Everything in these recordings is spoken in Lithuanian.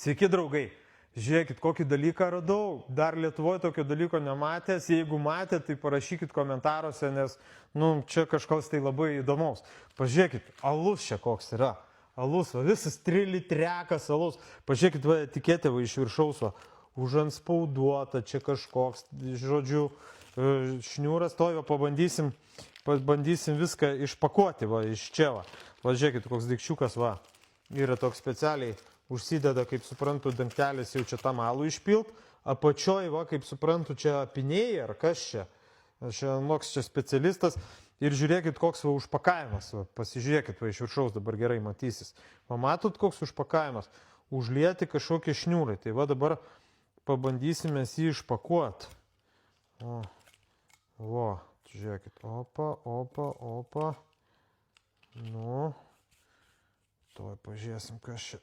Sveiki, draugai. Žiūrėkit, kokį dalyką radau. Dar Lietuvoje tokio dalyko nematęs. Jeigu matėte, tai parašykit komentaruose, nes čia kažkas tai labai įdomaus. Pažiūrėkit, alus čia koks yra. Alus, visas 3 litrekas alus. Pažiūrėkit, etiketė iš viršaus, užanspauduota, čia kažkoks, žodžiu, šniūras. Pabandysim viską išpakuoti, iš čia. Žiūrėkit, koks daikčiukas, yra toks specialiai. Užsideda, kaip suprantu, dangtelis jau čia tam alų išpilt. Apačioj, kaip suprantu, čia apinėjai, ar kas čia. Čia moks čia specialistas. Ir žiūrėkit, koks užpakavimas. Pasižiūrėkit, iš viršaus dabar gerai matysis. Matot, koks užpakavimas. Užlieti kažkokie šniūrai. Tai dabar pabandysime jį išpakuoti. Žiūrėkit. Opa. Tuoj pažiūrėsim, kas čia.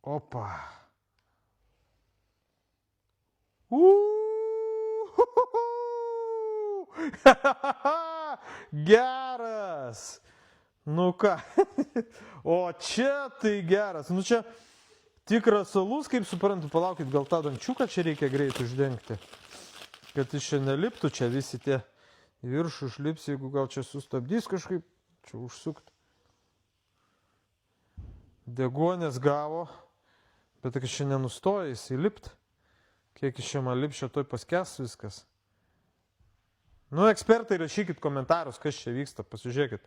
Opa. Geras. Ką. O čia tai geras. Čia tikras alus, kaip suprantu. Palaukit, gal tą dangčiuką čia reikia greit uždengti. Kad iš čia neliptų, čia visi tie į viršų užlips, jeigu gal čia sustabdys kažkaip. Čia užsukt. Deguonės gavo. Bet kai čia nenustoja jis įlipt, kiek iš čia man lips, čia toj paskęs viskas. Ekspertai, rašykit komentarus, kas čia vyksta, pasižiūrėkit.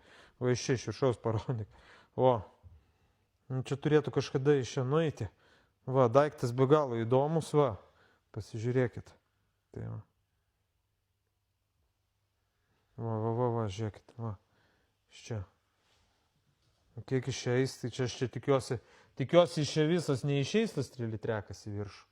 Iš čia iš viršaus parodyk. Čia turėtų kažkada iš čia nueiti. Daiktas be galo įdomus, pasižiūrėkit. Tai žiūrėkit, iš čia. Kiek išeis, tai čia aš čia tikiuosi iš čia visas neišeis tas 3 litrekas į viršų.